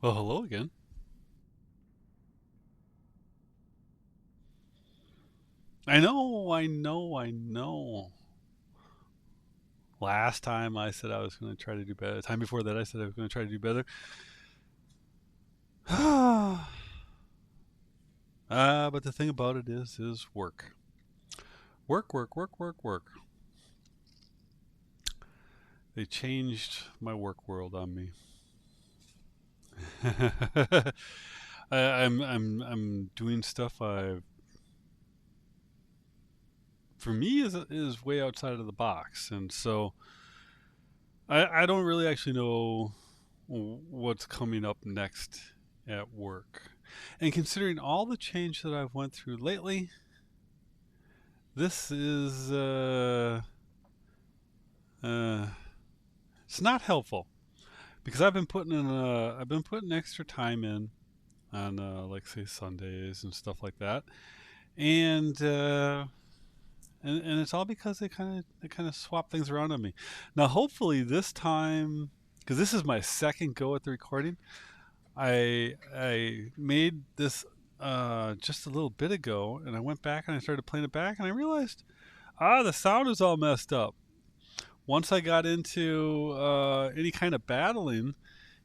Well, hello again. I know. Last time I said I was going to try to do better. The time before that, I said I was going to try to do better. But the thing about it is work. Work. They changed my work world on me. I'm doing stuff I, for me, is way outside of the box, and so I don't really actually know what's coming up next at work. And considering all the change that I've went through lately, this is uh, it's not helpful because I've been putting extra time in on like say Sundays and stuff like that, and and it's all because they kind of swap things around on me. Now, hopefully this time, because this is my second go at the recording, I made this just a little bit ago, and I went back and I started playing it back, and I realized the sound is all messed up. Once I got into any kind of battling,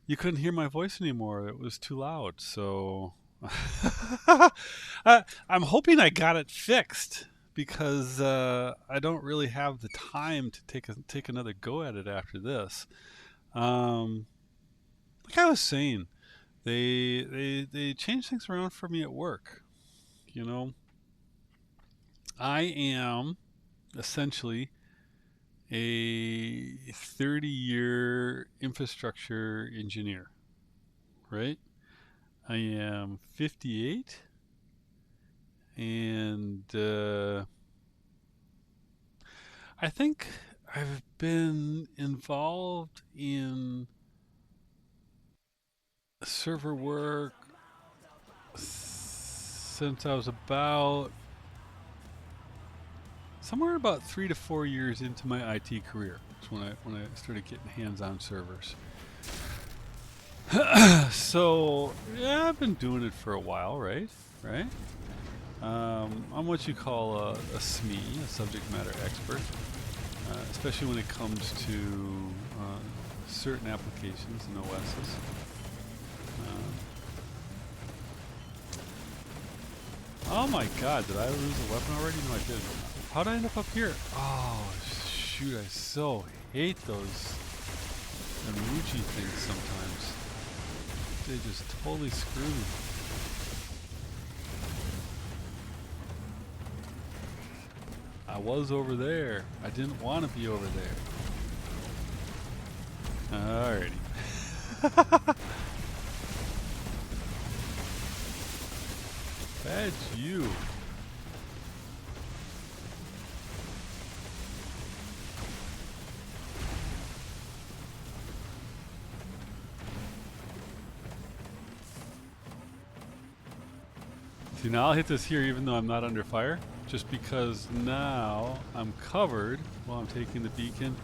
you couldn't hear my voice anymore. It was too loud. So I'm hoping I got it fixed because I don't really have the time to take another go at it after this. Um, like I was saying, they change things around for me at work. You know, I am essentially a 30-year infrastructure engineer, right? I am 58, and I think I've been involved in server work since I was about somewhere about 3 to 4 years into my IT career. That's when I started getting hands-on servers. So yeah, I've been doing it for a while, right? Right. I'm what you call a SME, a subject matter expert, especially when it comes to certain applications and OSs. Um, oh my God, did I lose a weapon already? No, I didn't. How'd I end up here? Oh shoot, I so hate those emoji things sometimes. They just totally screw me. I was over there. I didn't want to be over there. Alrighty. That's you. See, now I'll hit this here even though I'm not under fire, just because now I'm covered while I'm taking the beacon,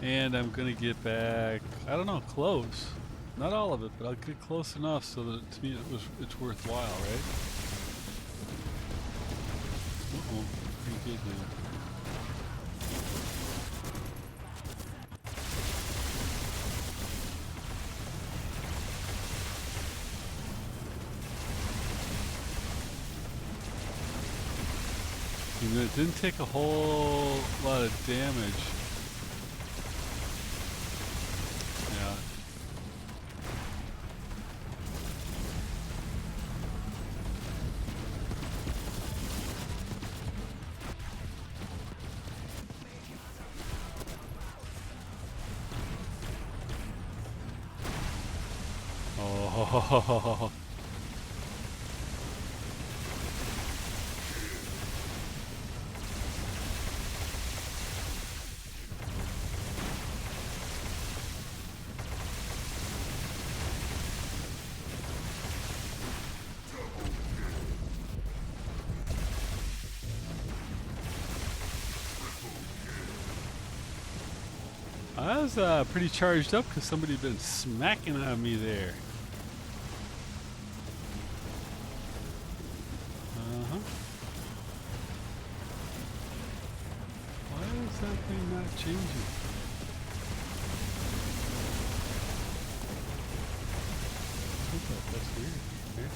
and I'm gonna get back, I don't know, close. Not all of it, but I'll get close enough so that to me it's worthwhile, right? Uh-oh, pretty good now. You know, it didn't take a whole lot of damage. Yeah. Oh. I was pretty charged up because somebody had been smacking on me there. changing. That's weird. Okay.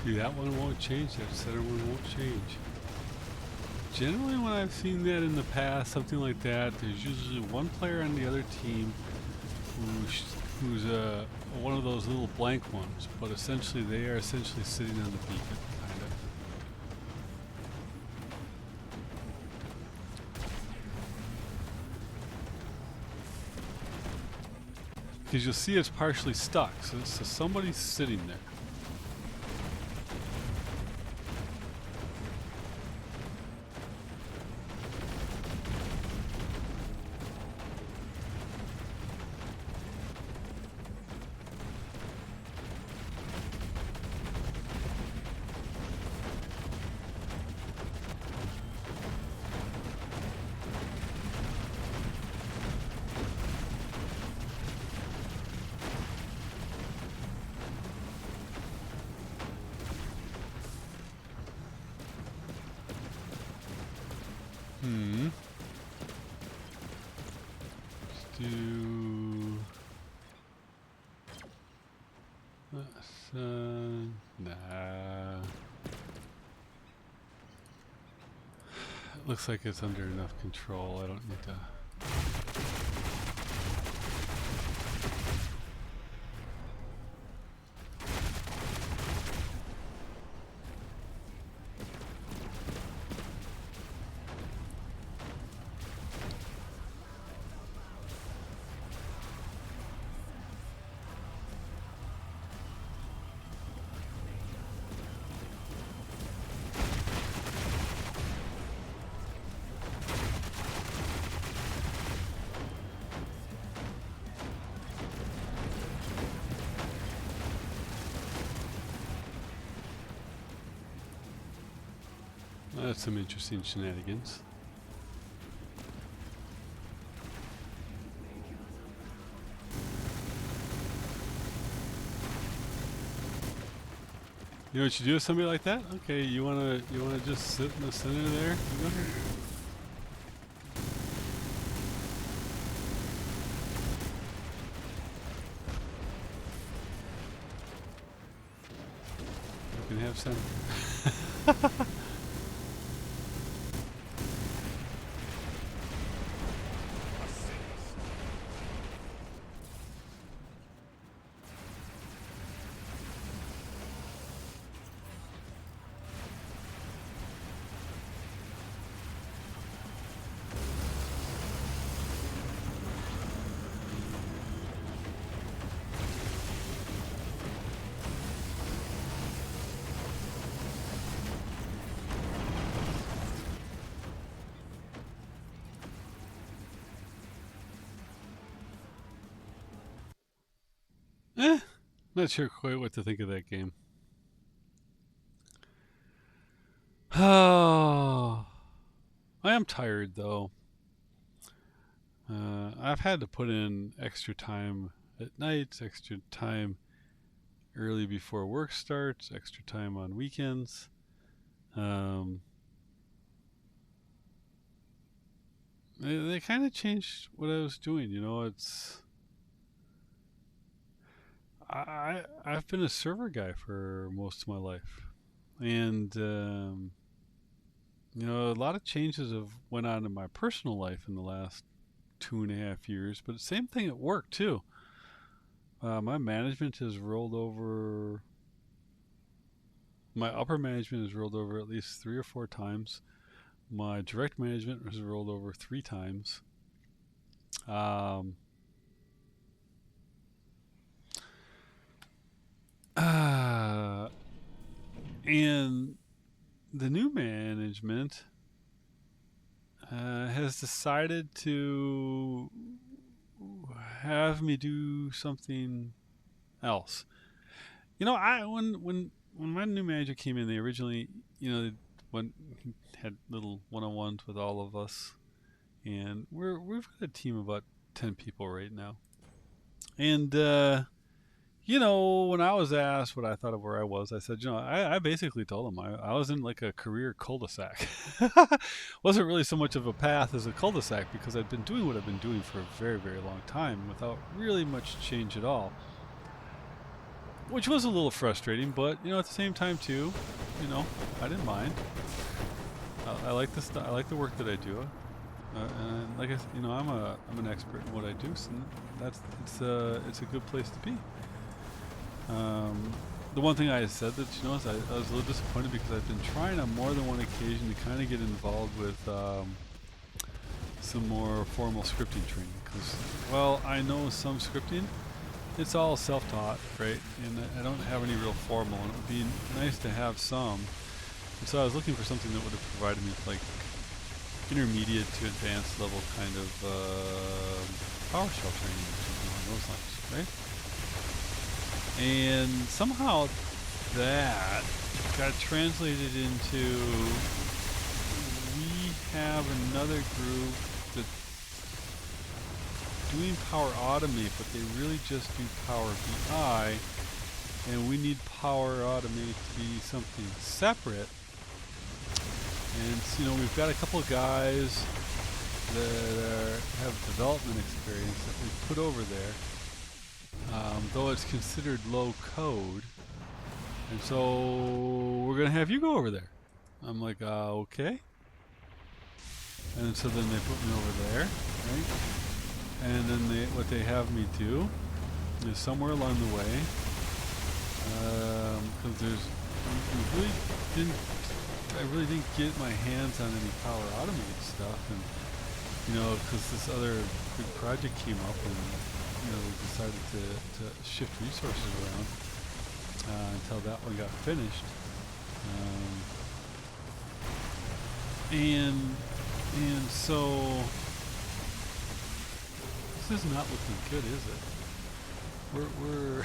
See, that one won't change. That center one won't change. Generally, when I've seen that in the past, something like that, there's usually one player on the other team who's one of those little blank ones, but essentially they are essentially sitting on the beacon, kind of. Because you'll see it's partially stuck, so somebody's sitting there. Let's do nah. It looks like it's under enough control. I don't need to. That's some interesting shenanigans. You know what you do with somebody like that? Okay, you wanna just sit in the center there? You can have some. Not sure quite what to think of that game. Oh, I am tired though. I've had to put in extra time at nights, extra time early before work starts, extra time on weekends. They kind of changed what I was doing. You know, I've been a server guy for most of my life, and you know, a lot of changes have went on in my personal life in the last 2.5 years. But the same thing at work too. My management has rolled over. My upper management has rolled over at least 3 or 4 times. My direct management has rolled over 3 times. And the new management has decided to have me do something else. I when my new manager came in, they originally, went had little one-on-ones with all of us, and we've got a team of about 10 people right now. And when I was asked what I thought of where I was, I said, I basically told them I was in like a career cul-de-sac. Wasn't really so much of a path as a cul-de-sac because I'd been doing what I've been doing for a very, very long time without really much change at all. Which was a little frustrating, but at the same time too, I didn't mind. I like this. I like the work that I do, and like I said, I'm an expert in what I do, so it's a good place to be. The one thing I said that is I was a little disappointed because I've been trying on more than one occasion to kind of get involved with some more formal scripting training because, well, I know some scripting. It's all self-taught, right? And I don't have any real formal, and it would be nice to have some. And so I was looking for something that would have provided me with like intermediate to advanced level kind of PowerShell training or something along those lines, right? And somehow that got translated into we have another group that's doing Power Automate, but they really just do Power BI, and we need Power Automate to be something separate. And we've got a couple of guys that have development experience that we put over there, though it's considered low code. And so we're gonna have you go over there. I'm like, okay. And so then they put me over there, right? And then what they have me do is somewhere along the way, because I really didn't get my hands on any Power Automate stuff, and because this other big project came up, and we decided to shift resources around until that one got finished, and so. This is not looking good, is it? We're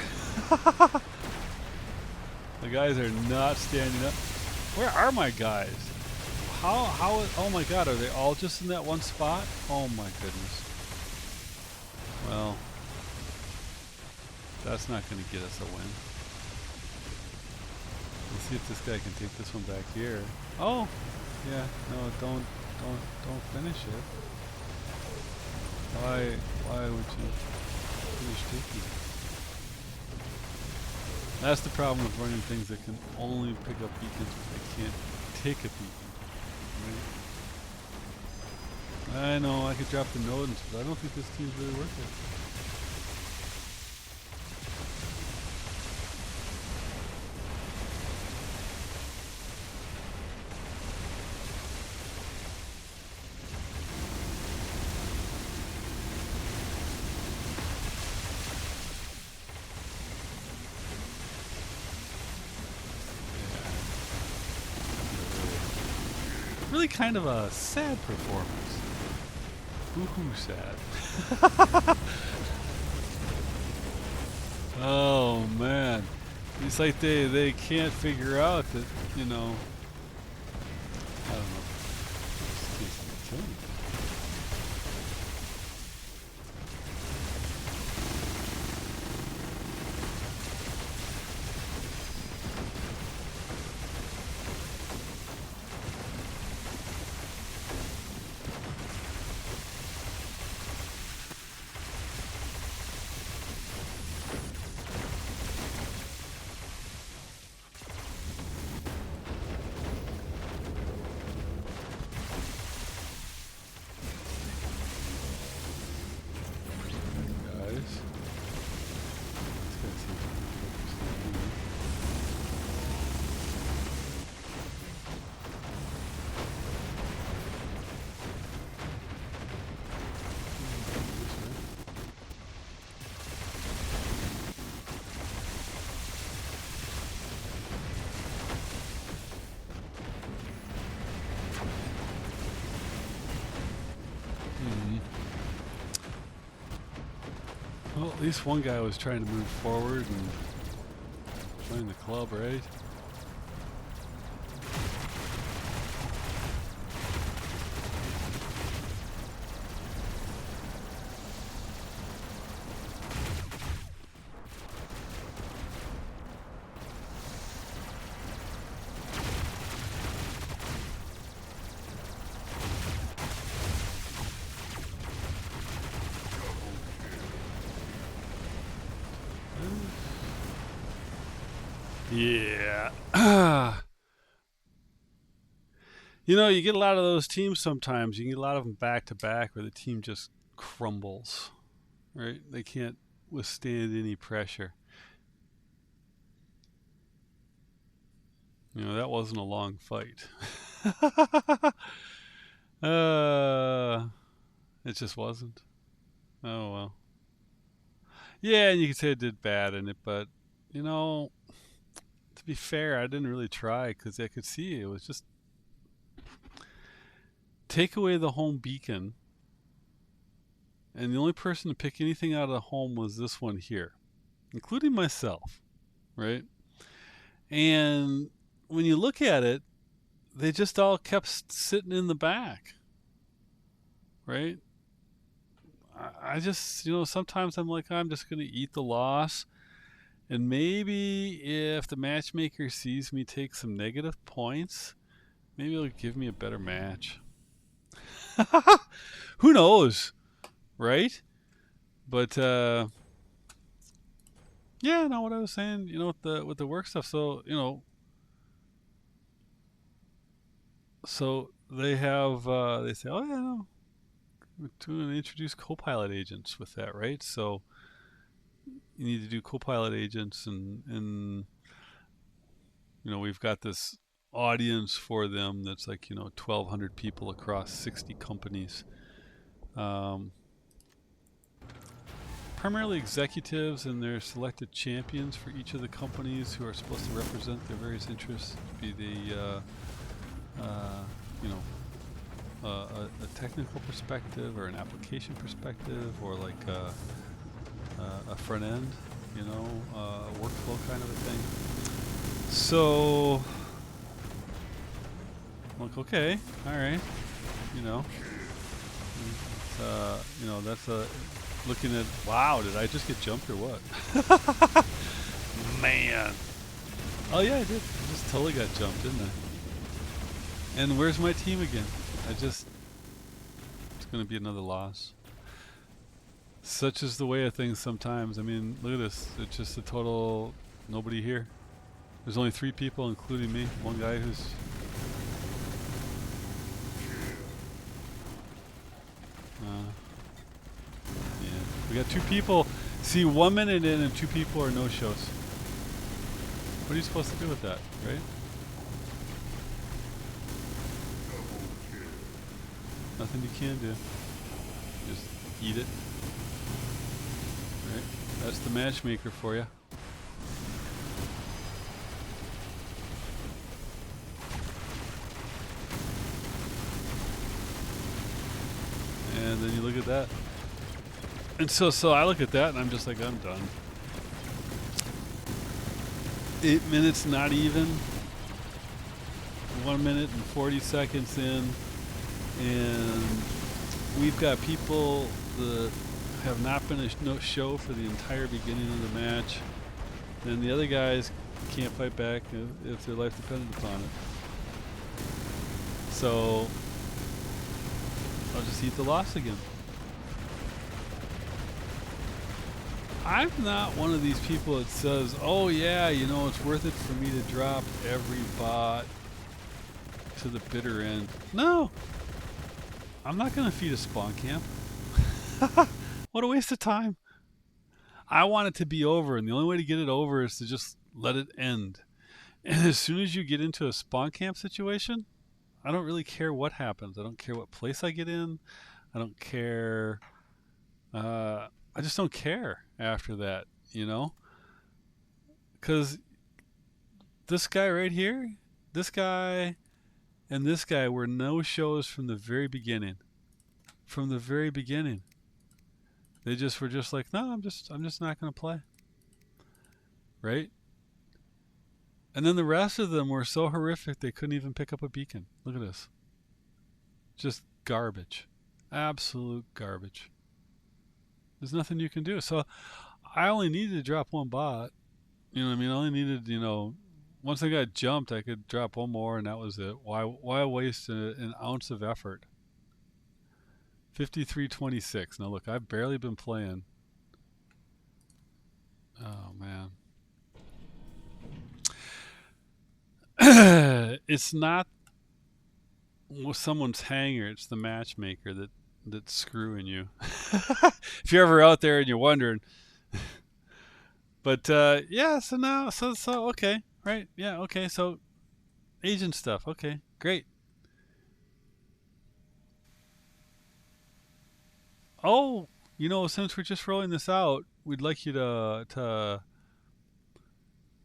the guys are not standing up. Where are my guys? Oh my god, are they all just in that one spot? Oh my goodness. Well, that's not going to get us a win. Let's see if this guy can take this one back here. Oh, yeah, no, don't finish it. Why would you finish taking it? That's the problem with running things that can only pick up beacons, but they can't take a beacon. Right? I know, I could drop the nodes, but I don't think this team's really worth it. Really kind of a sad performance. Woohoo sad. Oh man. It's like they can't figure out that, I don't know. It's killing me. least one guy was trying to move forward and join the club, right? Yeah. You know, you get a lot of those teams sometimes. You can get a lot of them back to back where the team just crumbles, right? They can't withstand any pressure. You know, that wasn't a long fight. It just wasn't. Oh, well. Yeah, and you could say I did bad in it, but, you know, to be fair, I didn't really try because I could see it was just take away the home beacon, and the only person to pick anything out of the home was this one here, including myself, right? And when you look at it, they just all kept sitting in the back, right? I just, you know, sometimes I'm like, I'm just going to eat the loss. And maybe if the matchmaker sees me take some negative points, maybe he'll give me a better match. Who knows, right? But yeah, no, what I was saying, you know, with the work stuff. So you know, so they have they say, oh yeah, no, we're going to introduce co-pilot agents with that, right? So you need to do co-pilot agents, and you know, we've got this audience for them that's like, you know, 1,200 people across 60 companies. Primarily executives and their selected champions for each of the companies who are supposed to represent their various interests, be they, you know, a technical perspective or an application perspective or like a front end, you know, workflow kind of a thing. So, I'm like, okay, all right, you know, you know, that's a looking at. Wow, did I just get jumped or what? Man. Oh yeah, I did. I just totally got jumped, didn't I? And where's my team again? It's going to be another loss. Such is the way of things sometimes. I mean, look at this. It's just a total nobody here. There's only 3 people, including me. One guy who's... yeah. We got 2 people. See, 1 minute in and 2 people are no-shows. What are you supposed to do with that, right? Nothing you can do. Just eat it. Right? That's the matchmaker for you. And then you look at that. And so I look at that and I'm just like, I'm done. 8 minutes, not even. 1 minute and 40 seconds in. And we've got people that have not been a no show for the entire beginning of the match. And the other guys can't fight back if their life depended upon it. So I'll just eat the loss again. I'm not one of these people that says, oh yeah, you know, it's worth it for me to drop every bot to the bitter end. No. I'm not going to feed a spawn camp. What a waste of time. I want it to be over, and the only way to get it over is to just let it end. And as soon as you get into a spawn camp situation, I don't really care what happens. I don't care what place I get in. I don't care. I just don't care after that, you know? Because this guy right here, this guy and this guy were no shows from the very beginning. From the very beginning. They just were just like, no, I'm just not going to play, right? And then the rest of them were so horrific they couldn't even pick up a beacon. Look at this, just garbage, absolute garbage. There's nothing you can do. So I only needed to drop one bot. You know what I mean? I only needed, once I got jumped, I could drop one more, and that was it. Why waste an ounce of effort? 53-26. Now look, I've barely been playing. Oh man. It's not someone's hanger, it's the matchmaker that's screwing you. If you're ever out there and you're wondering. But yeah, so now so okay, right? Yeah, okay. So agent stuff. Okay, great. Oh, since we're just rolling this out, we'd like you to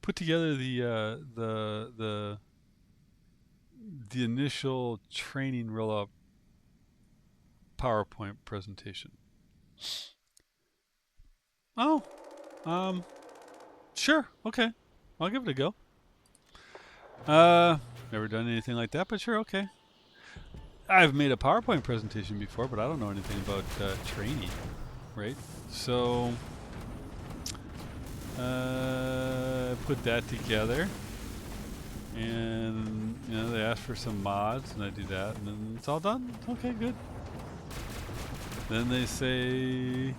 put together the initial training rollout PowerPoint presentation. Oh, sure, okay, I'll give it a go. Never done anything like that, but sure, okay. I've made a PowerPoint presentation before, but I don't know anything about training, right? So, put that together, and they ask for some mods, and I do that, and then it's all done. Okay, good. Then they say,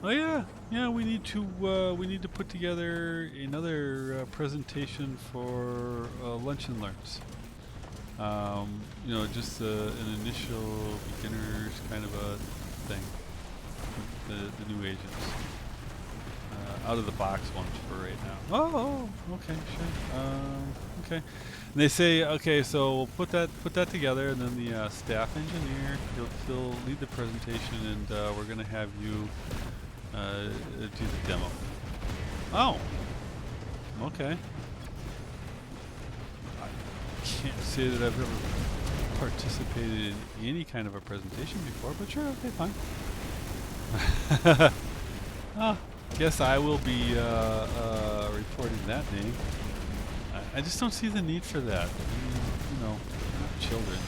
oh yeah, we need to put together another presentation for lunch and learns. Just an initial beginners kind of a thing. The new agents. Out of the box ones for right now. Oh, okay, sure. Okay. And they say, okay, so we'll put that together, and then the staff engineer, he'll lead the presentation, and we're gonna have you do the demo. Oh, okay. I can't say that I've ever participated in any kind of a presentation before, but sure, okay, fine. Oh, guess I will be reporting that name. I just don't see the need for that. I mean, children.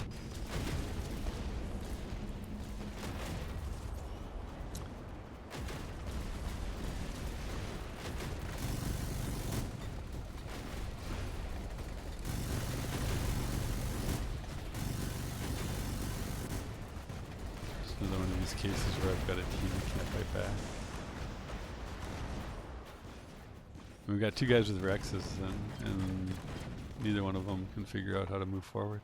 It's another one of these cases where I've got a team that can't fight back. We've got two guys with Rexes, and neither one of them can figure out how to move forward.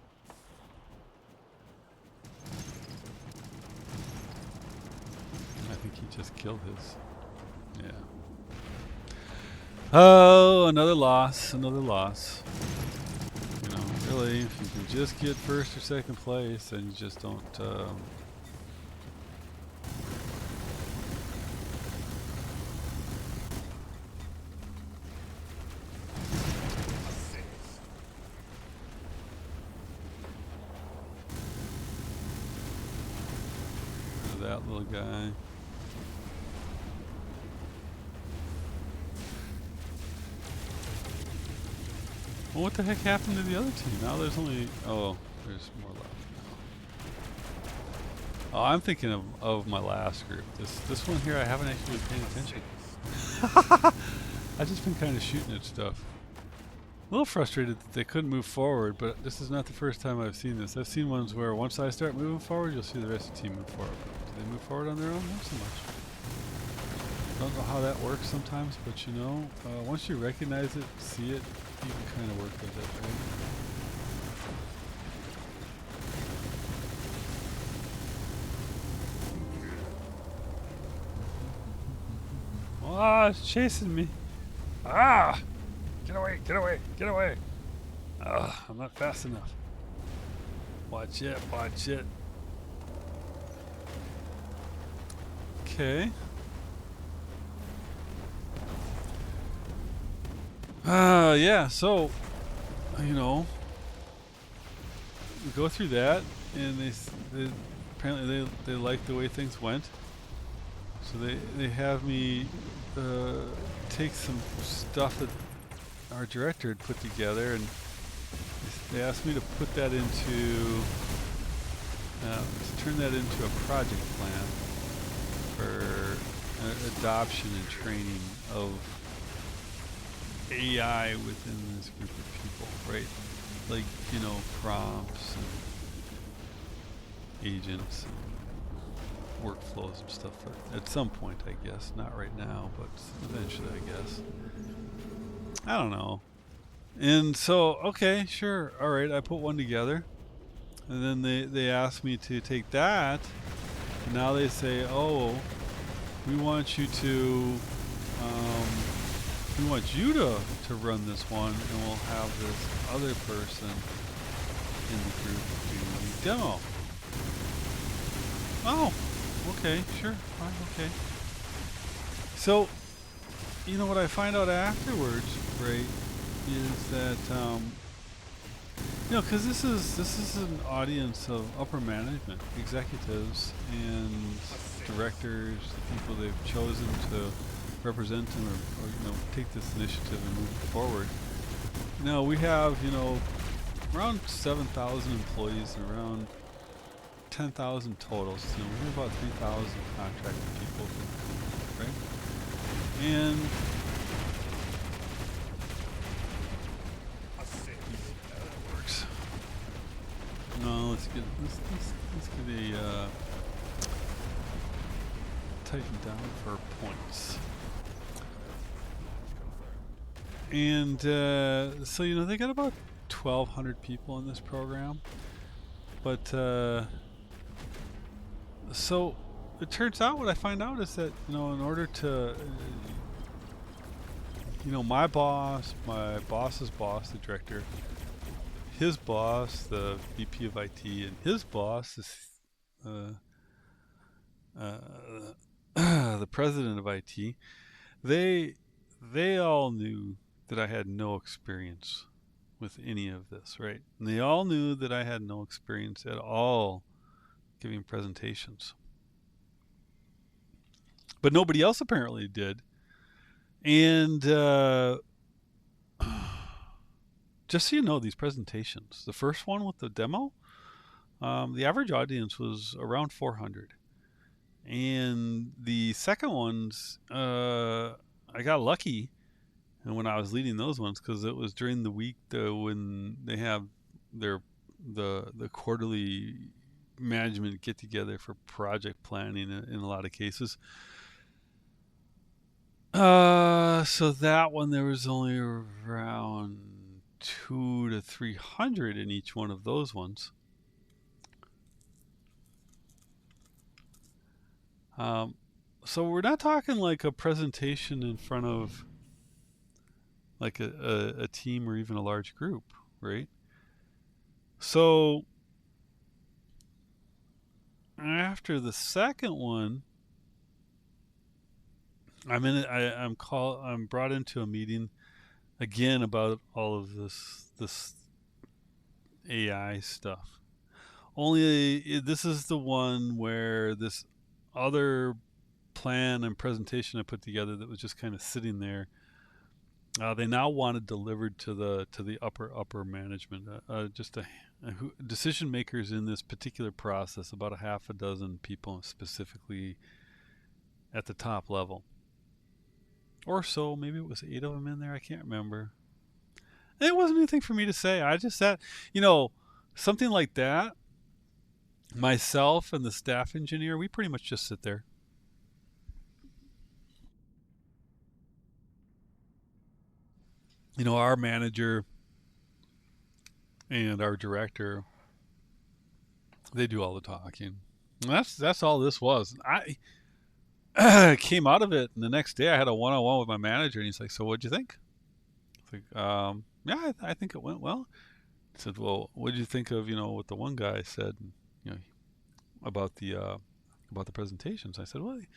I think he just killed his. Yeah. Oh, another loss. Really, if you can just get first or second place, then you just don't. That little guy. Well, what the heck happened to the other team? Now there's only... Oh, there's more left now. Oh, I'm thinking of my last group. This one here, I haven't actually paid attention. I've just been kind of shooting at stuff. A little frustrated that they couldn't move forward, but this is not the first time I've seen this. I've seen ones where once I start moving forward, you'll see the rest of the team move forward. Do they move forward on their own? Not so much. Don't know how that works sometimes, but once you recognize it, see it, you can kind of work with it, right? Ah, it's chasing me. Ah! Get away, get away, get away. I'm not fast enough. Watch it, watch it. Okay. Yeah, so, we go through that, and they apparently they like the way things went. So they have me take some stuff that our director had put together, and they asked me to put that into to turn that into a project plan for adoption and training of AI within this group of people, right? Like, prompts and agents and workflows and stuff at some point, I guess. Not right now, but eventually, I guess. I don't know. And so, okay, sure, all right, I put one together. And then they asked me to take that. And now they say, oh, we want you to to run this one, and we'll have this other person in the group do the demo. Oh, okay, sure, fine, okay. So, what I find out afterwards, right, is that because this is an audience of upper management, executives, and directors, the people they've chosen to represent them or take this initiative and move it forward. Now we have around 7,000 employees and around 10,000 totals. We have about 3,000 contracted people, right? And that works. No, let's get a tighten down for points. And so they got about 1,200 people in this program, but so it turns out what I find out is that in order to my boss's boss, the director, his boss, the VP of IT, and his boss is the president of IT. They all knew that I had no experience with any of this, right? And they all knew that I had no experience at all giving presentations. But nobody else apparently did. And just so you know, these presentations, the first one with the demo, the average audience was around 400. And the second ones, I got lucky. And when I was leading those ones, because it was during the week when they have the quarterly management get together for project planning in a lot of cases. So that one there was only around 200 to 300 in each one of those ones. So we're not talking like a presentation in front of like a team or even a large group, right? So after the second one, I'm brought into a meeting again about all of this AI stuff. Only this is the one where this other plan and presentation I put together that was just kind of sitting there. They now want it delivered to the upper management, just decision makers in this particular process, about a half a dozen people specifically at the top level, or so. Maybe it was 8 of them in there. I can't remember. And it wasn't anything for me to say. I just sat, something like that. Myself and the staff engineer, we pretty much just sit there. Our manager and our director, they do all the talking. And that's all this was. I came out of it, and the next day I had a one-on-one with my manager, and he's like, "So what'd you think?" It's like, "Yeah, I think it went well." I said, "Well, what'd you think of what the one guy said, about the presentations?" I said, "Well, it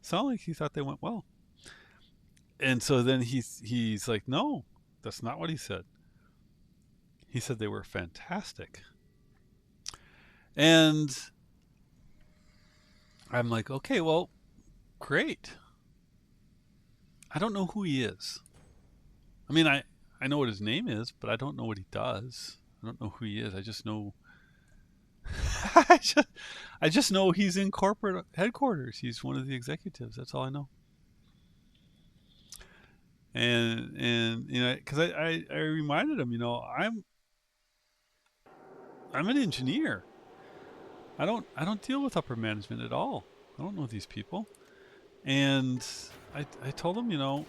sounded like he thought they went well." And so then he's like, "No, that's not what he said. He said they were fantastic." And I'm like, "Okay, well, great. I don't know who he is. I mean, I know what his name is, but I don't know what he does. I don't know who he is. I just know I just know he's in corporate headquarters. He's one of the executives. That's all I know. And you know, because I reminded him, you know, I'm an engineer. I don't deal with upper management at all. I don't know these people. And I told him, you know,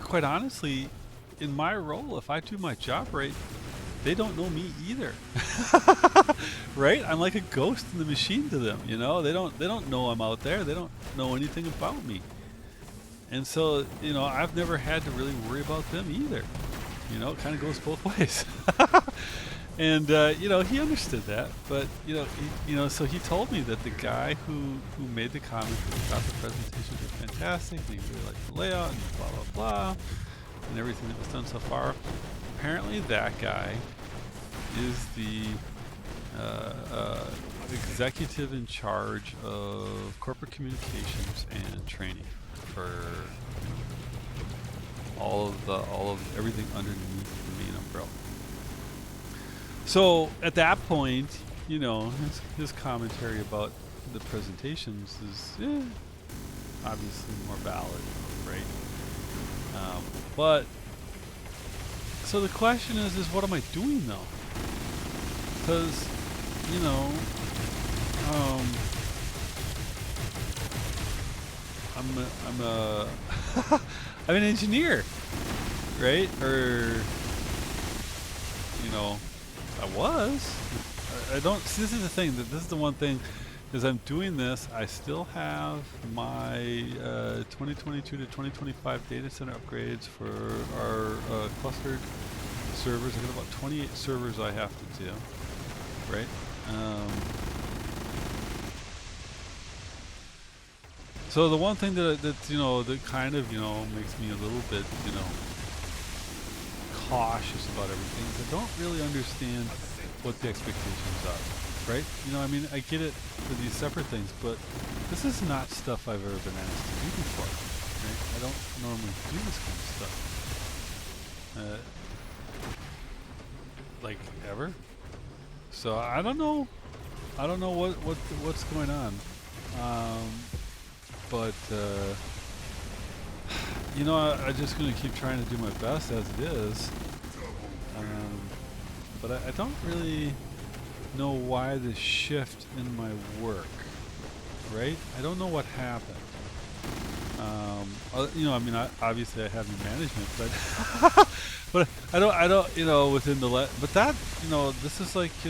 quite honestly, in my role, if I do my job right, they don't know me either. Right? I'm like a ghost in the machine to them, you know? They don't know I'm out there. They don't know anything about me. And so, you know, I've never had to really worry about them either. You know, it kind of goes both ways. And you know, he understood that, but so he told me that the guy who made the comment that he thought the presentations were fantastic, and he really liked the layout and blah blah blah, and everything that was done so far. Apparently, that guy is the executive in charge of corporate communications and training for all of everything underneath the main umbrella. So at that point, you know, his commentary about the presentations is obviously more valid, right? But so the question is what am I doing though? Because you know, I'm an engineer, right? Or you know. I was. I don't. See, this is the thing. This is the one thing. As I'm doing this, I still have my 2022 to 2025 data center upgrades for our clustered servers. I got about 28 servers I have to do. Right. So the one thing that you know that kind of makes me a little bit cautious about everything is I don't really understand what the expectations are, right? You know, I mean, I get it for these separate things, but this is not stuff I've ever been asked to do before, right? I don't normally do this kind of stuff, like ever. So I don't know what's going on, but you know, I'm just going to keep trying to do my best as it is. But I don't really know why the shift in my work, right? I don't know what happened. You know, I mean, obviously I have new management, but but I don't, you know, within the but that, you know, this is like a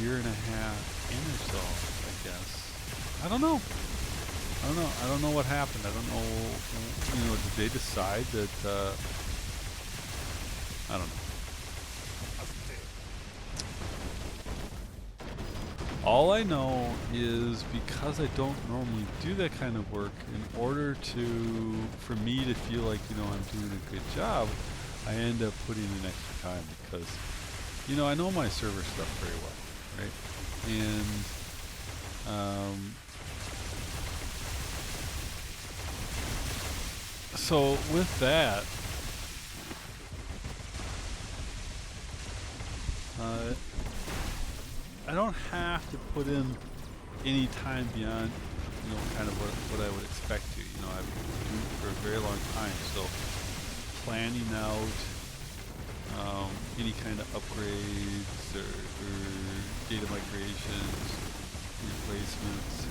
year and a half in or so, I guess. I don't know. I don't know what happened. I don't know, you know, did they decide that, I don't know. All I know is because I don't normally do that kind of work, in order for me to feel like, you know, I'm doing a good job, I end up putting in extra time because, you know, I know my server stuff very well, right? And, so with that, I don't have to put in any time beyond, you know, kind of what I would expect to. You know, I've been doing it for a very long time, so planning out any kind of upgrades or data migrations, replacements,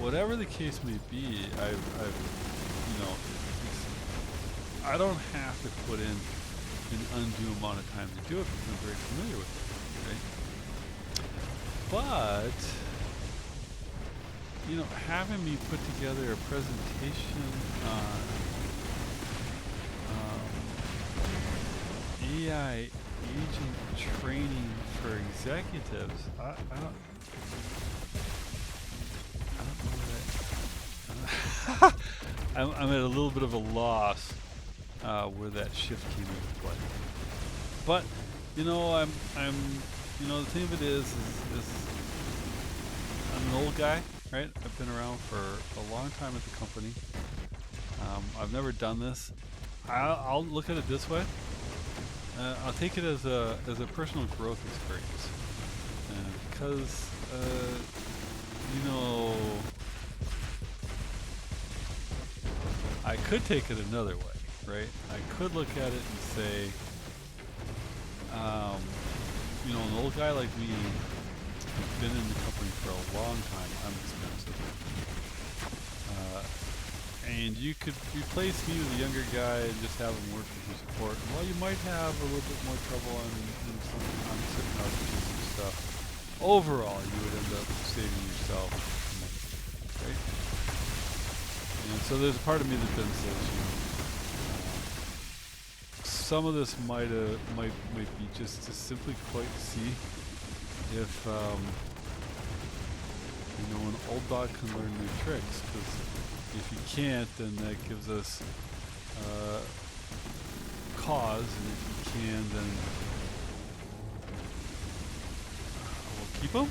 whatever the case may be, I've you know, I don't have to put in an undue amount of time to do it because I'm very familiar with it, right? But, you know, having me put together a presentation on AI agent training for executives, I don't know that. I'm at a little bit of a loss where that shift came into play. But, you know, I'm you know, the thing of it is I'm an old guy, right? I've been around for a long time at the company. I've never done this. I'll look at it this way. I'll take it as a personal growth experience, because you know, I could take it another way, right? I could look at it and say, you know, an old guy like me who's been in the company for a long time, I'm expensive. And you could replace me with a younger guy and just have him work with your support. And while you might have a little bit more trouble on certain outages and stuff, overall you would end up saving yourself money, right? And so there's a part of me that then says, you know, some of this might be just to simply quite see if you know, an old dog can learn new tricks, because if you can't, then that gives us cause, and if you can, then we'll keep them.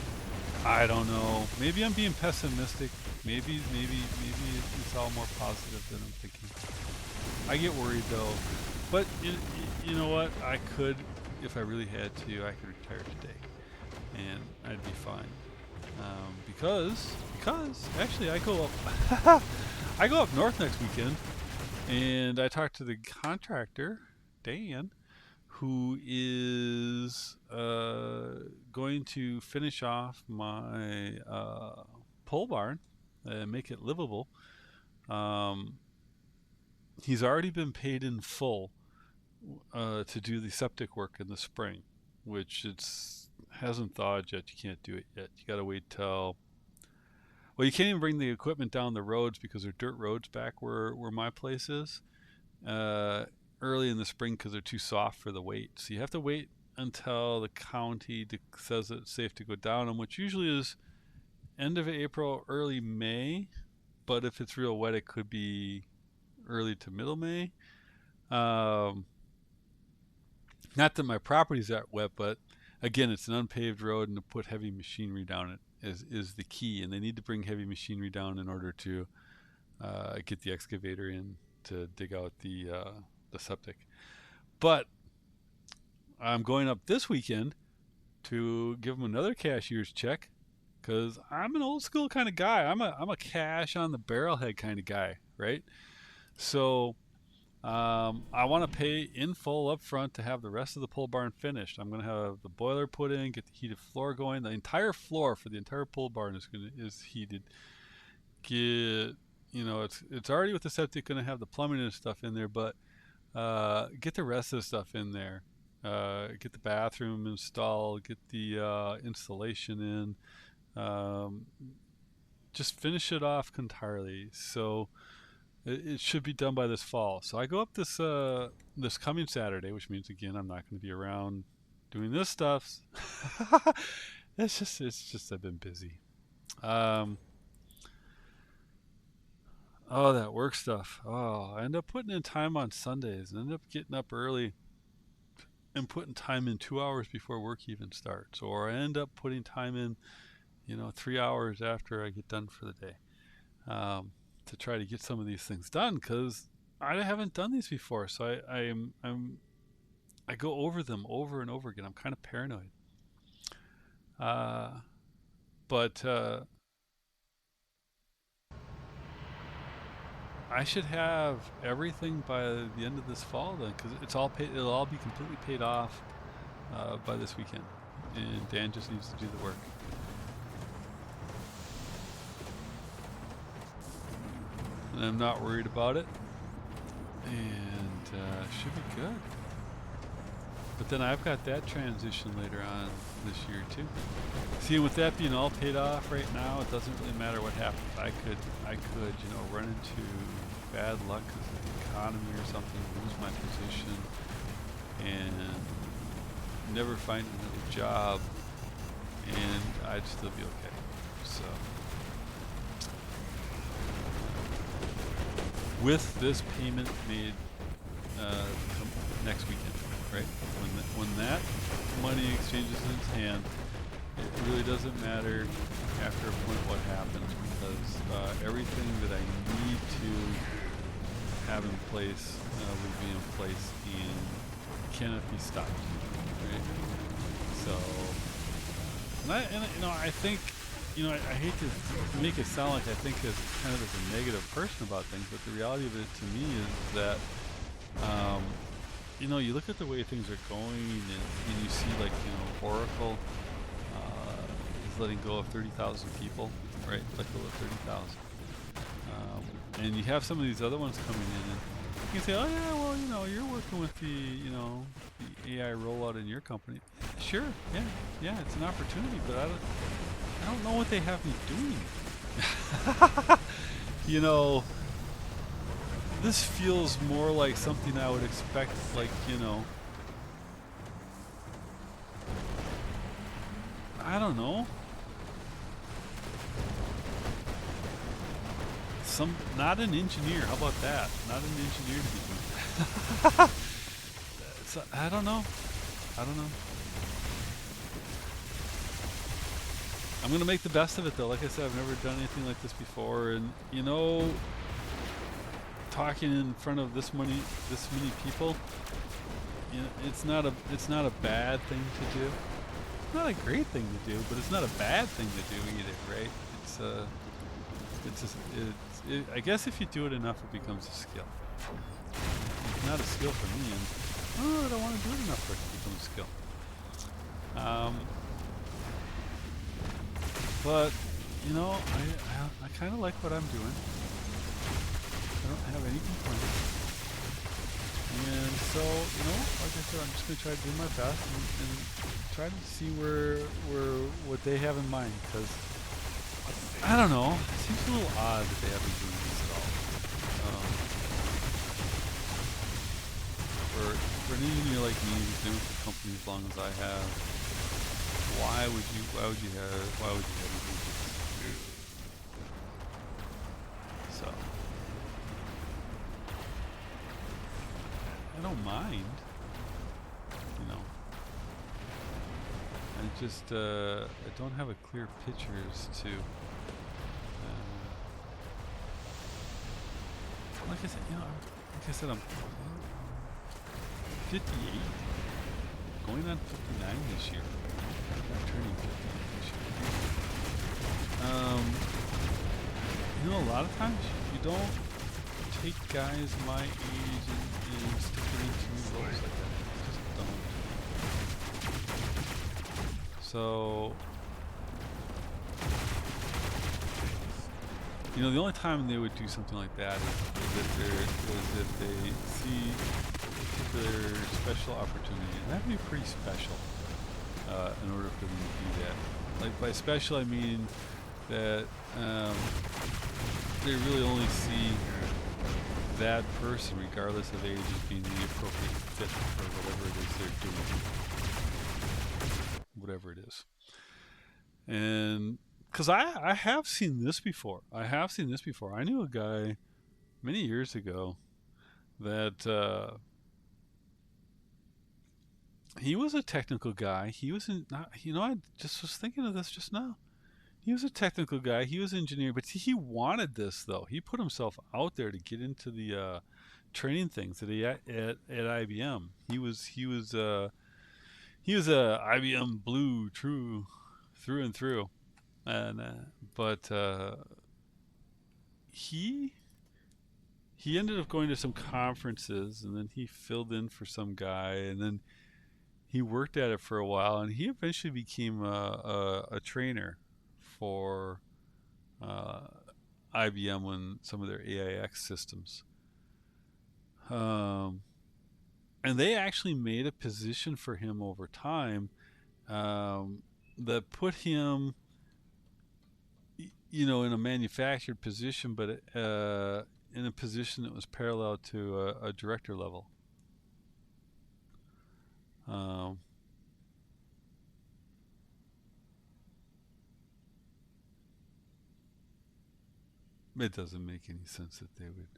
I don't know. Maybe I'm being pessimistic. Maybe it's all more positive than I'm thinking. I get worried though. But you know what? I could, if I really had to, I could retire today, and I'd be fine. Because actually I go up I go up north next weekend, and I talked to the contractor Dan, who is going to finish off my pole barn and make it livable. He's already been paid in full to do the septic work in the spring, which hasn't thawed yet. You can't do it yet. You gotta wait till, well, you can't even bring the equipment down the roads because they're dirt roads back where my place is early in the spring, because they're too soft for the weight. So you have to wait until the county says it's safe to go down them, which usually is end of April, early May. But if it's real wet, it could be early to middle May. Not that my property's that wet, but again, it's an unpaved road, and to put heavy machinery down it is the key, and they need to bring heavy machinery down in order to get the excavator in to dig out the septic. But I'm going up this weekend to give them another cashier's check, because I'm an old school kind of guy. I'm a cash on the barrelhead kind of guy, right? So I want to pay in full up front to have the rest of the pole barn finished. I'm going to have the boiler put in, get the heated floor going. The entire floor for the entire pole barn is heated. Get, you know, it's already with the septic going to have the plumbing and stuff in there, but get the rest of the stuff in there. Get the bathroom installed, get the installation in. Just finish it off entirely. So it should be done by this fall. So I go up this coming Saturday, which means, again, I'm not going to be around doing this stuff. It's just I've been busy. Oh, that work stuff. Oh, I end up putting in time on Sundays, and end up getting up early and putting time in 2 hours before work even starts, or I end up putting time in, 3 hours after I get done for the day, to try to get some of these things done, because I haven't done these before. So I go over them over and over again. I'm kind of paranoid. But I should have everything by the end of this fall then, because it's all paid. It'll all be completely paid off by this weekend, and Dan just needs to do the work. And I'm not worried about it, and should be good. But then I've got that transition later on this year too. See, with that being all paid off right now, it doesn't really matter what happens. I could, run into bad luck because of the economy or something, lose my position, and never find another job, and I'd still be okay. So, with this payment made next weekend, right? When that money exchanges in its hand, It really doesn't matter after a point what happens, because everything that I need to have in place will be in place and cannot be stopped. Right? So, I think, I hate to make it sound like I think as kind of as a negative person about things, but the reality of it to me is that, you look at the way things are going, and you see, like, Oracle is letting go of 30,000 people, right? Let go of 30,000. And you have some of these other ones coming in, and you can say, oh yeah, well, you're working with the AI rollout in your company. Sure, yeah, it's an opportunity, but I don't know what they have me doing. This feels more like something I would expect, like, I don't know. Not an engineer. How about that? Not an engineer to be doing. So, I don't know. I'm gonna make the best of it, though. Like I said, I've never done anything like this before, and talking in front of this many people, it's not a bad thing to do. It's not a great thing to do, but it's not a bad thing to do either, right? I guess if you do it enough, it becomes a skill. It's not a skill for me, and I don't want to do it enough for it to become a skill. But I kind of like what I'm doing. I don't have any complaints. And so, like I said, I'm just going to try to do my best and try to see what they have in mind, because I don't know, it seems a little odd that they haven't doing this at all. For an engineer like me who's been with the company as long as I have, why would you have me do this? So I don't mind, I just I don't have a clear picture as to like I said, I'm 58, going on 59 this year. I'm turning 59 this year. A lot of times you don't take guys my age and stick them into roles like that. You just don't. So, the only time they would do something like that is if they see a particular special opportunity. And that would be pretty special in order for them to do that. Like, by special, I mean that they really only see that person, regardless of age, as being the appropriate fit for whatever it is they're doing. Whatever it is. And because I have seen this before. I knew a guy many years ago that he was a technical guy. He was I just was thinking of this just now. He was a technical guy. He was an engineer, but he wanted this, though. He put himself out there to get into the training things at IBM. He was a IBM Blue through and through. And but he ended up going to some conferences, and then he filled in for some guy, and then he worked at it for a while, and he eventually became a trainer for IBM on some of their AIX systems. And they actually made a position for him over time that put him in a manufactured position, but in a position that was parallel to a director level. It doesn't make any sense that they would.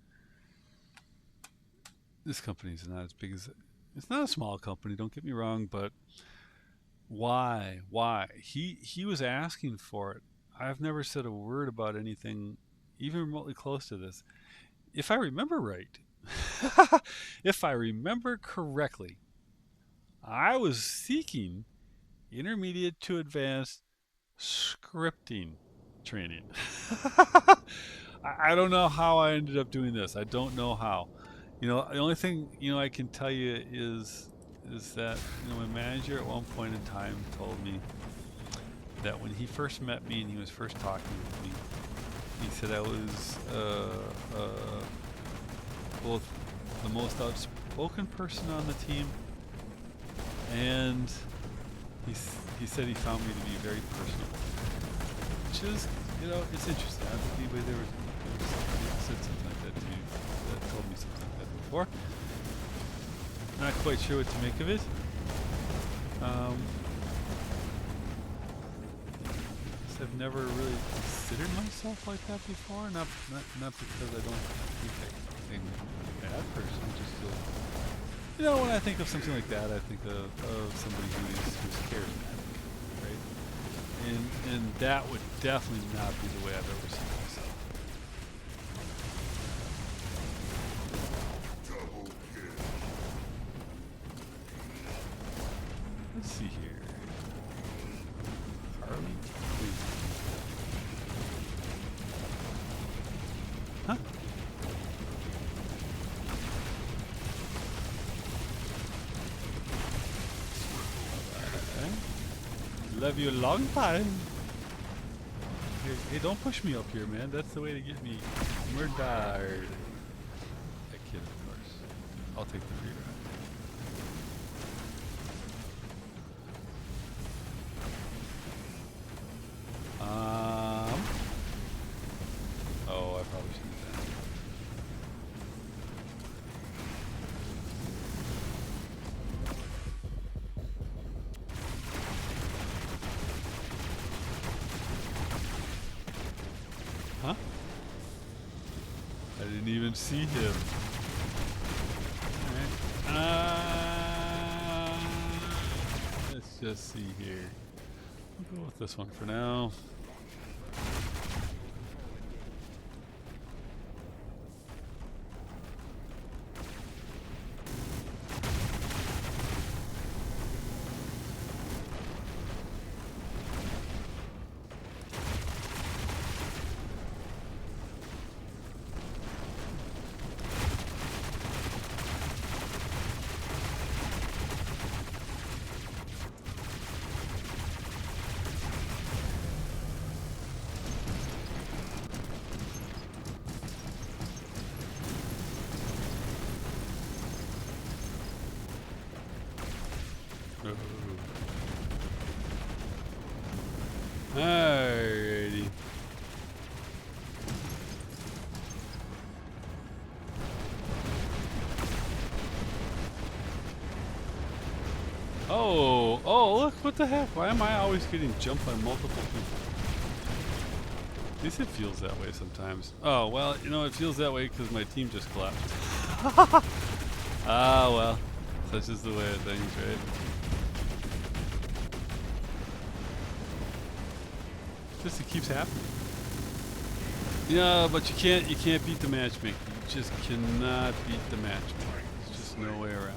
This company is not as big as it's not a small company. Don't get me wrong, but Why? Why? He was asking for it. I've never said a word about anything even remotely close to this. If I remember right, if I remember correctly, I was seeking intermediate to advanced scripting training. I don't know how I ended up doing this. I don't know how. The only thing I can tell you is that my manager at one point in time told me that when he first met me and he was first talking with me, he said I was both the most outspoken person on the team, and he said he found me to be very personable, which is it's interesting. I don't think anybody there was somebody that said something like that to me, that told me something like that before. Not quite sure what to make of it. I've never really considered myself like that before. Not because I don't think I'm a bad person. Just when I think of something like that, I think of somebody who's charismatic, right? And that would definitely not be the way I've ever seen myself. Let's see here. Harley. Huh? Love you a long time. Hey, don't push me up here, man. That's the way to get me murdered. That kid, of course. I'll take the free ride. Oh, I probably shouldn't have done that. Huh? I didn't even see him. Alright. Let's just see here. We'll go with this one for now. Alrighty. Oh, look, what the heck? Why am I always getting jumped by multiple people? At least it feels that way sometimes. Oh, well, it feels that way because my team just collapsed. Ah, well, such is the way of things, right? Just it keeps happening. Yeah, but you can't beat the matchmaking. You just cannot beat the matchmaking. There's just no way around it.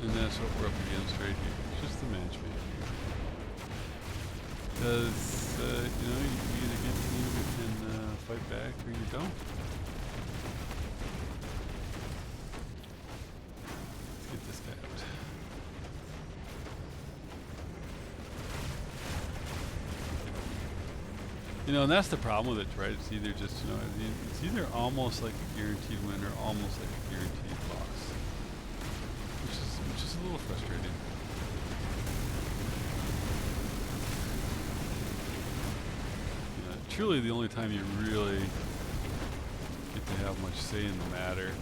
And that's what we're up against right here. It's just the matchmaking. Because you either get a team that can fight back or you don't. Get this guy out. And that's the problem with it, right? It's either just, it's either almost like a guaranteed win or almost like a guaranteed loss, which is a little frustrating. Truly, the only time you really get to have much say in the matter.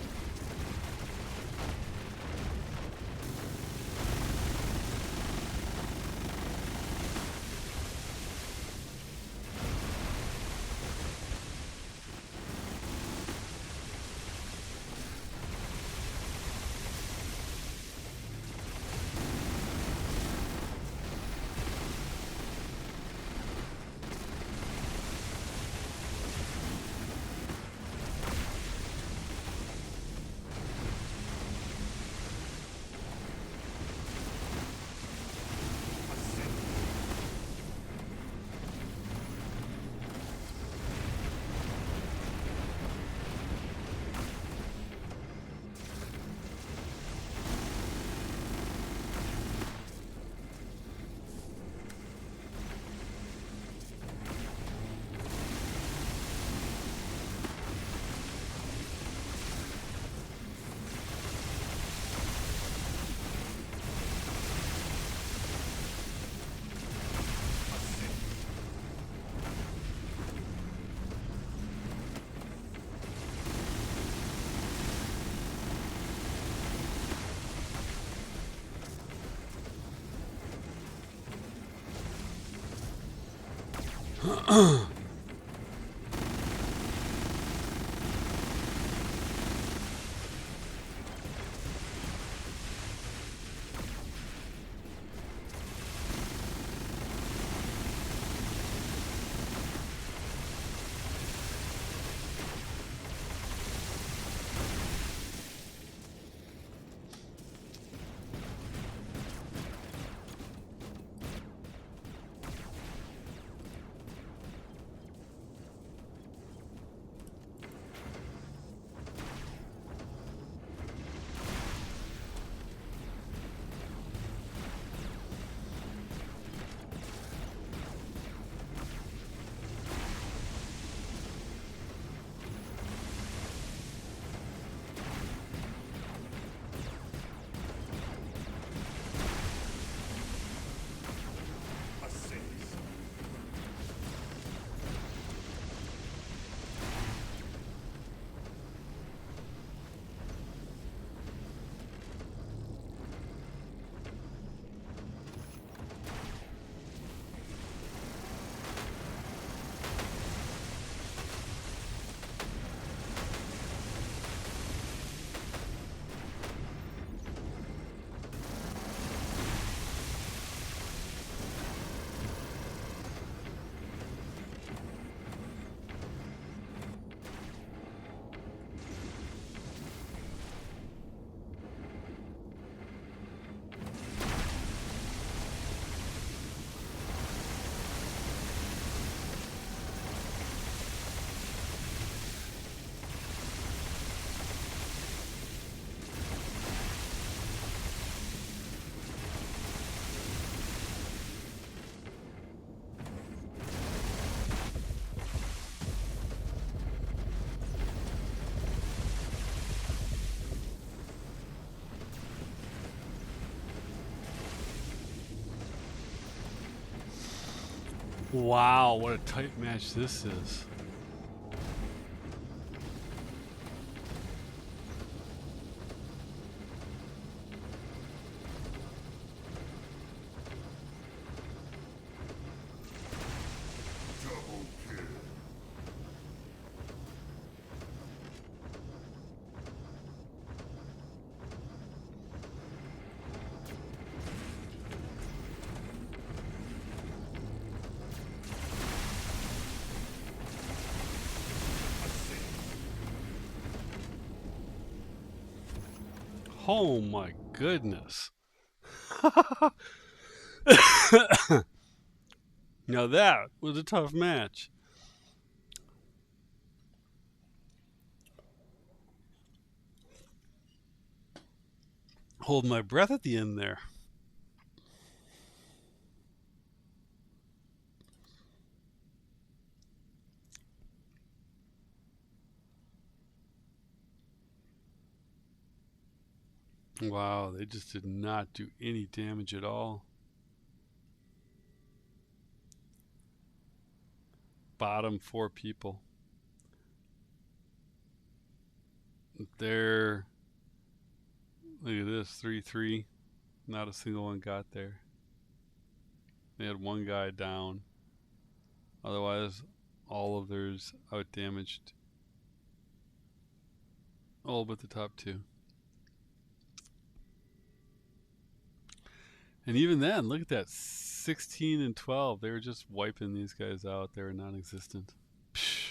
Wow, what a tight match this is. Oh my goodness. Now that was a tough match. Hold my breath at the end there. Wow, they just did not do any damage at all. Bottom 4 people. They're, look at this, 3-3. Not a single one got there. They had one guy down. Otherwise, all of theirs out damaged. All but the top 2. And even then, look at that, 16 and 12. They were just wiping these guys out. They were non-existent. Psh.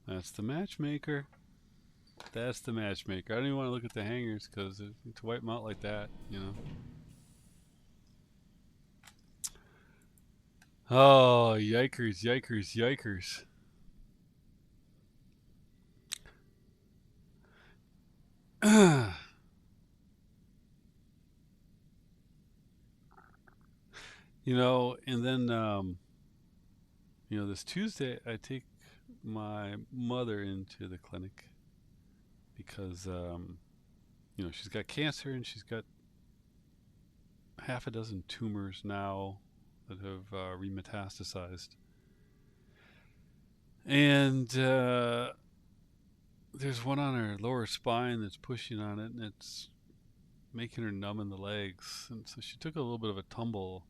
That's the matchmaker. That's the matchmaker. I don't even want to look at the hangers because to wipe them out like that, you know. Oh, yikers, yikers, yikers. You know, and then, you know, this Tuesday I take my mother into the clinic because, you know, she's got cancer and she's got half a dozen tumors now that have remetastasized. And there's one on her lower spine that's pushing on it, and it's making her numb in the legs. And so she took a little bit of a tumble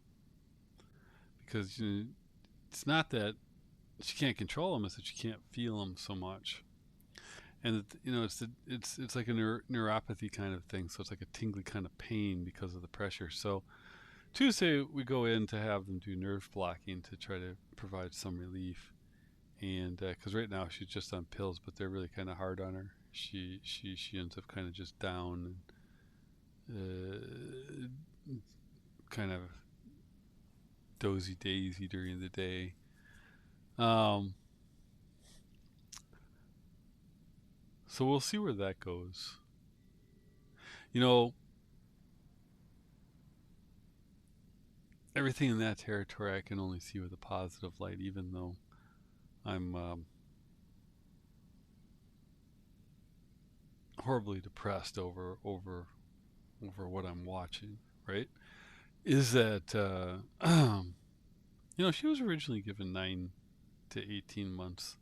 because, you know, it's not that she can't control them; it's that she can't feel them so much. And it's like a neuropathy kind of thing. So it's like a tingly kind of pain because of the pressure. So Tuesday we go in to have them do nerve blocking to try to provide some relief. And because right now she's just on pills, but they're really kind of hard on her. She ends up kind of just down and kind of dozy daisy during the day. Um, so we'll see where that goes. You know, everything in that territory I can only see with a positive light, even though I'm horribly depressed over what I'm watching. Right? Is that she was originally given 9 to 18 months,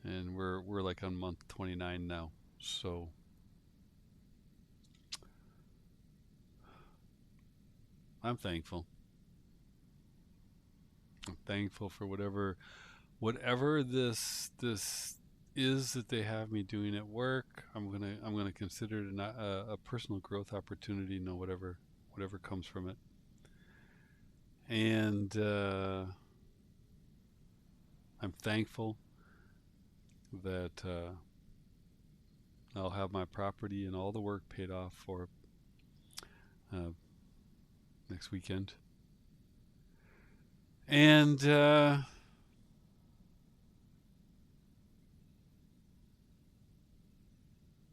and we're like on month 29 now. So I'm thankful. I'm thankful for whatever this is that they have me doing at work. I'm gonna consider it a personal growth opportunity. Whatever comes from it, and I'm thankful that I'll have my property and all the work paid off for next weekend. And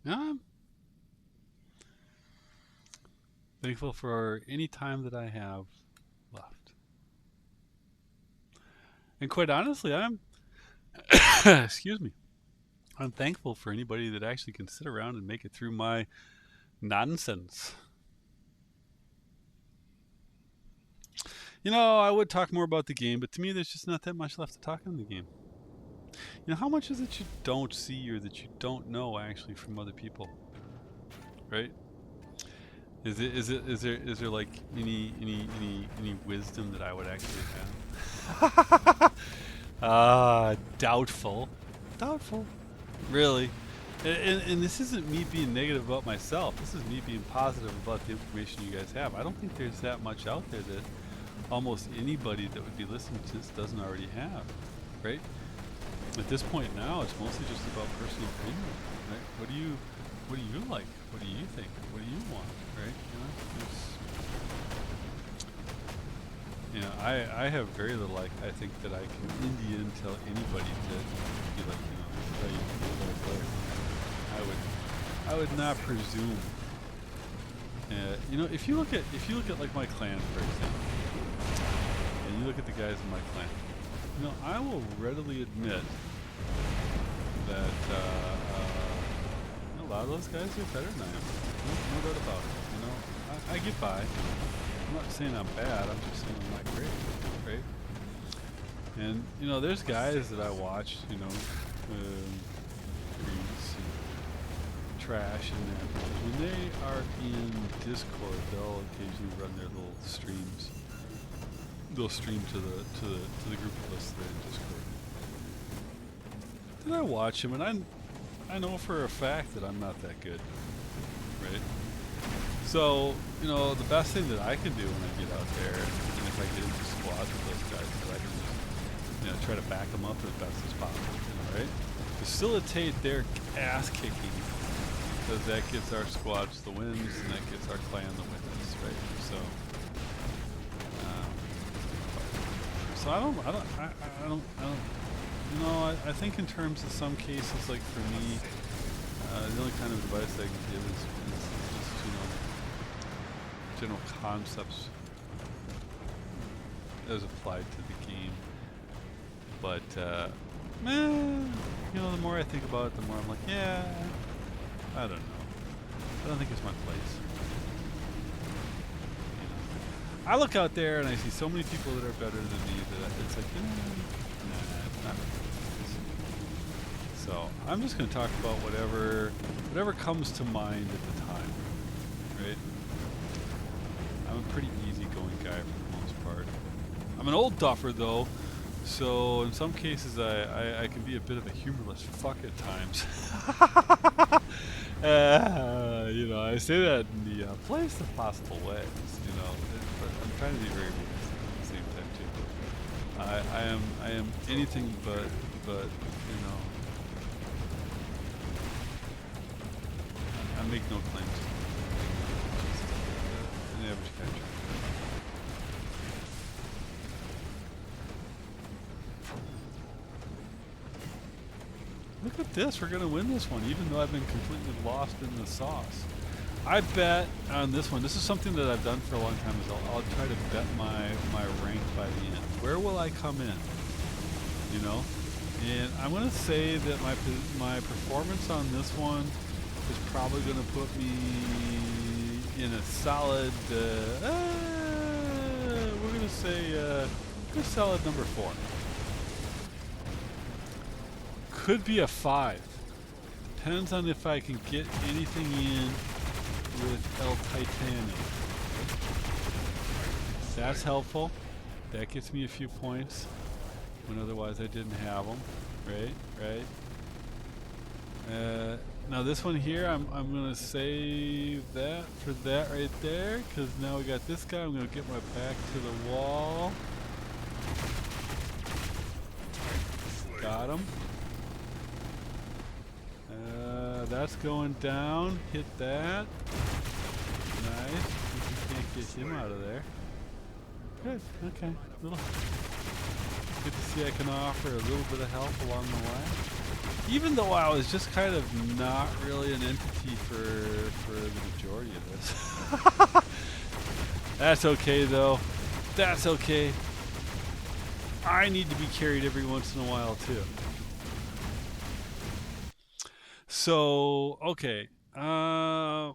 I'm thankful for any time that I have left. And quite honestly, I'm excuse me. I'm thankful for anybody that actually can sit around and make it through my nonsense. I would talk more about the game, but to me, there's just not that much left to talk on the game. How much is it you don't see or that you don't know actually from other people, right? Is there like any wisdom that I would actually have? Doubtful. Really. And this isn't me being negative about myself. This is me being positive about the information you guys have. I don't think there's that much out there that almost anybody that would be listening to this doesn't already have, right? At this point now, it's mostly just about personal opinion, right? What do you like? What do you think? What do you want, right? I have very little I think that I can in the end tell anybody to be like, tell you to be a better player. I would not presume. If you look at like my clan, for example, and you look at the guys in my clan, I will readily admit that a lot of those guys are better than I am. No doubt about it. I get by. I'm not saying I'm bad. I'm just saying I'm not great, right? And there's guys that I watch, trash and that. When they are in Discord, they'll occasionally run their little streams. They'll stream to the group of us that are in Discord. Then I watch them, and I know for a fact that I'm not that good, right? So the best thing that I can do when I get out there, and if I get into squads with those guys, is I can just try to back them up as best as possible, right? Facilitate their ass kicking, because that gets our squads the wins, and that gets our clan the wins, right? So I don't. I think in terms of some cases, like for me, the only kind of advice I can give is just general concepts as applied to the game. But the more I think about it, the more I'm like, yeah, I don't know. I don't think it's my place. I look out there and I see so many people that are better than me that it's like, nah, it's not my place. So I'm just going to talk about whatever comes to mind at the time, right? I'm a pretty easygoing guy for the most part. I'm an old duffer though, so in some cases I can be a bit of a humorless fuck at times. You know, I say that in the playest of possible ways, you know, but I'm trying to be very realistic at the same time too. I am anything but you know, I make no claims. Just an average catcher. Look at this, we're gonna win this one, even though I've been completely lost in the sauce. I bet on this one, this is something that I've done for a long time, is I'll try to bet my rank by the end. Where will I come in? You know? And I'm gonna say that my performance on this one is probably gonna put me in a solid, we're gonna say, good solid number 4. Could be a 5. Depends on if I can get anything in with El Titanic. That's helpful. That gets me a few points when otherwise I didn't have them. Right. Now this one here, I'm gonna save that for that right there, because now we got this guy. I'm gonna get my back to the wall. Got him. That's going down. Hit that. Nice. You can't get him out of there. Good. Okay. Good to see I can offer a little bit of help along the way. Even though I was just kind of not really an entity for the majority of this. That's okay though. That's okay. I need to be carried every once in a while too. So, okay. I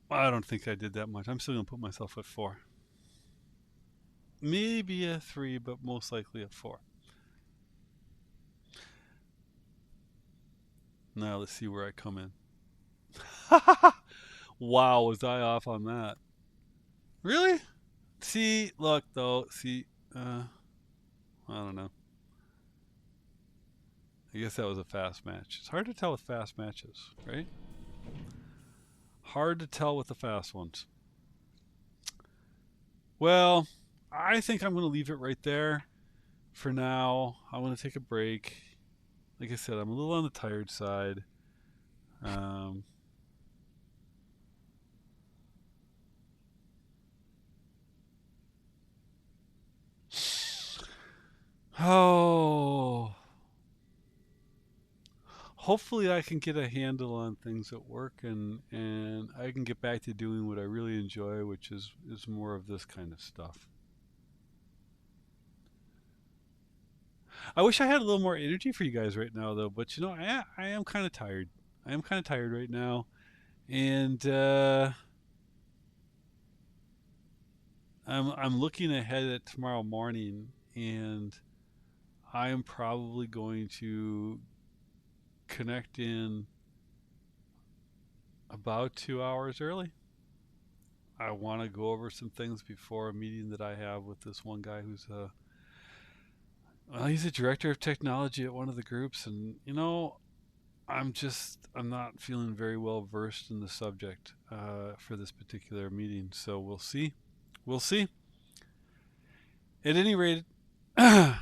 don't think I did that much. I'm still going to put myself at 4. Maybe a 3, but most likely a 4. Now let's see where I come in. Wow, was I off on that? Really? See, look though, see, I don't know. I guess that was a fast match. It's hard to tell with fast matches, right? Hard to tell with the fast ones. Well, I think I'm going to leave it right there for now. I want to take a break. Like I said, I'm a little on the tired side. Oh, hopefully I can get a handle on things at work, and I can get back to doing what I really enjoy, which is more of this kind of stuff. I wish I had a little more energy for you guys right now, though. But you know, I am kind of tired. I am kind of tired right now, and I'm looking ahead at tomorrow morning, and I am probably going to connect in about 2 hours early. I want to go over some things before a meeting that I have with this one guy who's he's a director of technology at one of the groups, and you know, I'm not feeling very well versed in the subject for this particular meeting, so we'll see. At any rate, I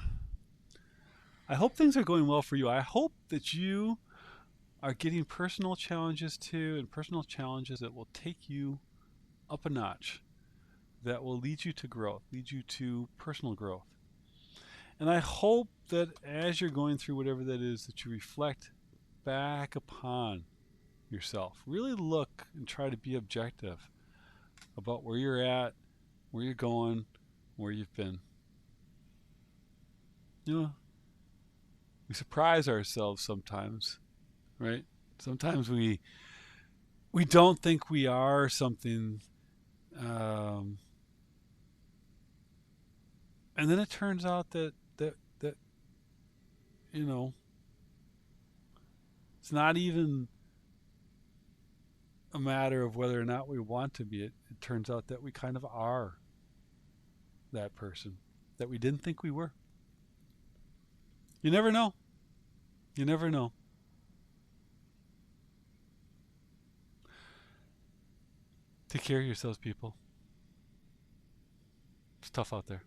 hope things are going well for you. I hope that you are getting personal challenges too, and personal challenges that will take you up a notch, that will lead you to growth, lead you to personal growth. And I hope that as you're going through whatever that is, that you reflect back upon yourself. Really look and try to be objective about where you're at, where you're going, where you've been. You know, we surprise ourselves sometimes, right? Sometimes we don't think we are something, and then it turns out that you know, it's not even a matter of whether or not we want to be it. It turns out that we kind of are. that person that we didn't think we were. You never know. You never know. Take care of yourselves, people. It's tough out there.